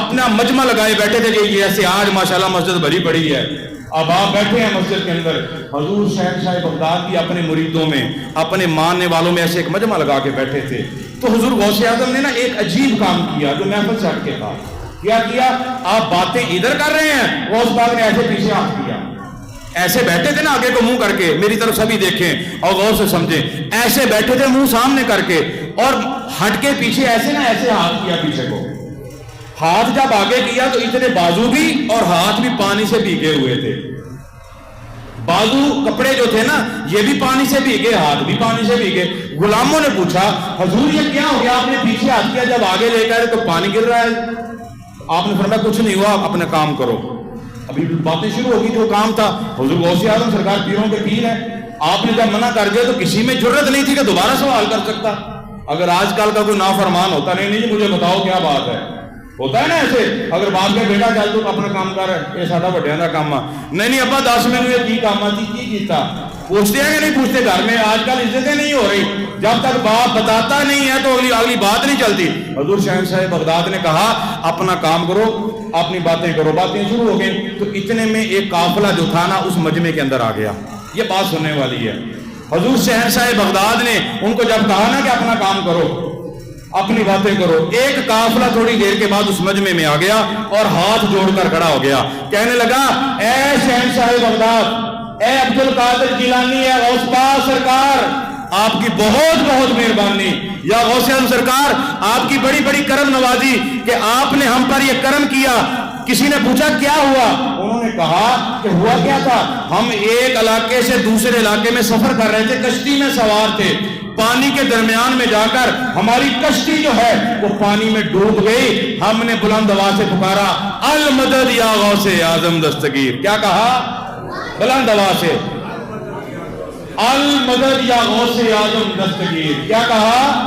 اپنا مجمع لگائے بیٹھے تھے کہ ایسے آج ماشاءاللہ مسجد بھری پڑی ہے، اب آپ بیٹھے ہیں مسجد کے اندر، حضور شہنشاہ بغداد کی اپنے مریدوں میں، اپنے ماننے والوں میں ایسے ایک مجمع لگا کے بیٹھے تھے۔ تو حضور غوث اعظم نے نا ایک عجیب کام کیا جو محفل سے ہٹ کے تھا۔ کیا کیا؟ آپ باتیں ادھر کر رہے ہیں، غوث پاک نے ایسے پیچھے ہاتھ کیا، ایسے بیٹھے تھے نا آگے کو منہ کر کے، میری طرف سبھی دیکھیں اور غور سے سمجھیں، ایسے بیٹھے تھے منہ سامنے کر کے، اور ہٹ کے پیچھے ایسے نا ایسے ہاتھ کیا پیچھے کو۔ ہاتھ جب آگے کیا تو اتنے بازو بھی اور ہاتھ بھی پانی سے بھیگے ہوئے تھے۔ بازو کپڑے جو تھے نا یہ بھی پانی سے بھیگے، ہاتھ بھی پانی سے بھیگے۔ غلاموں نے پوچھا حضور یہ کیا ہو گیا، آپ نے پیچھے ہاتھ کیا، جب آگے لے کر تو پانی گر رہا ہے۔ آپ نے فرمایا کچھ نہیں ہوا، اپنا کام کرو۔ ابھی باتیں شروع ہوگی، جو کام تھا حضور غوث اعظم سرکار پیروں کے پیر ہیں، آپ نے جب منع کر دیا تو کسی میں جرت نہیں تھی کہ دوبارہ سوال کر سکتا۔ اگر آج کل کا کوئی نافرمان ہوتا نہیں جی مجھے بتاؤ کیا بات ہے، ہوتا ہے نا ایسے، اگر باپ کے بیٹا چل تو اپنا کام کر، یہ ساڈا وڈیاں دا کام ہے، نہیں ابا دس مینوں یہ کی کام ہے کی کیتا، پوچھتے ہیں کہ نہیں پوچھتے گھر میں؟ آج کل عزتیں نہیں ہو رہی، جب تک باپ بتاتا نہیں ہے تو اگلی بات نہیں چلتی۔ حضور شہنشاہ بغداد نے کہا اپنا کام کرو، اپنی باتیں کرو۔ باتیں شروع ہو گئی تو اتنے میں ایک قافلہ جو تھا نا اس مجمع کے اندر آ گیا۔ یہ بات سننے والی ہے۔ حضور شہنشاہ بغداد نے ان کو جب کہا نا کہ اپنا کام کرو، اپنی باتیں کرو، ایک قافلہ تھوڑی دیر کے بعد اس مجمع میں آ گیا اور ہاتھ جوڑ کر کھڑا ہو گیا، کہنے لگا اے شہنشاہ بغداد، اے عبد القادر جیلانی، اے غوث پاک سرکار، آپ کی بہت بہت مہربانی، یا غوث اعظم سرکار آپ کی بڑی بڑی کرم نوازی کہ آپ نے ہم پر یہ کرم کیا۔ کسی نے پوچھا کیا ہوا؟ انہوں نے کہا کہ ہوا کیا تھا، ہم ایک علاقے سے دوسرے علاقے میں سفر کر رہے تھے، کشتی میں سوار تھے، پانی کے درمیان میں جا کر ہماری کشتی جو ہے وہ پانی میں ڈوب گئی، ہم نے بلند آواز سے پکارا المدد یا غوث اعظم دستگیر۔ کیا کہا؟ بلند آواز سے المدد یا غوث اعظم دستگیر۔ کیا کہا؟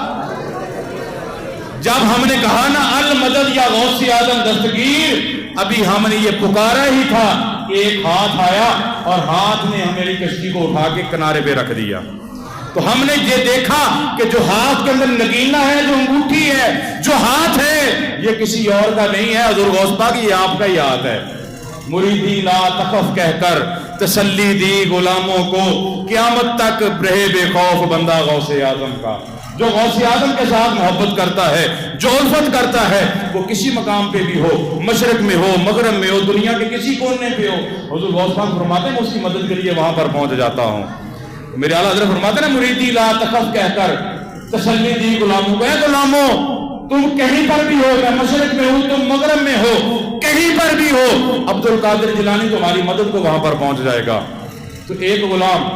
جب ہم نے کہا نا المدد یا غوث اعظم دستگیر، ابھی ہم نے یہ پکارا ہی تھا، ایک ہاتھ آیا اور ہاتھ نے ہماری کشتی کو اٹھا کے کنارے پہ رکھ دیا۔ تو ہم نے یہ دیکھا کہ جو ہاتھ کے اندر نگینہ ہے، جو انگوٹھی ہے، جو ہاتھ ہے، یہ کسی اور کا نہیں ہے، حضور غوث پاک یہ آپ کا ہی ہاتھ ہے۔ مریدی لا تخف کہہ کر تسلی دی غلاموں کو، قیامت تک رہے بے خوف بندہ غوث اعظم کا۔ جو غوث اعظم کے ساتھ محبت کرتا ہے، جو الفت کرتا ہے، وہ کسی مقام پہ بھی ہو، مشرق میں ہو، مغرب میں ہو، دنیا کے کسی کونے پہ ہو، حضور غوث پاک فرماتے ہیں میں اس کی مدد کے لیے وہاں پر پہنچ جاتا ہوں۔ میرے اعلیٰ حضرت فرماتے ہیں نا مریدی لا تخف کہہ کر تسلی دی غلاموں کو، اے غلاموں تم کہیں پر بھی ہو، میں مشرق میں ہوں، تم مغرب میں ہو، کہیں پر بھی ہو، عبد القادر جیلانی تمہاری مدد کو وہاں پر پہنچ جائے گا۔ تو ایک غلام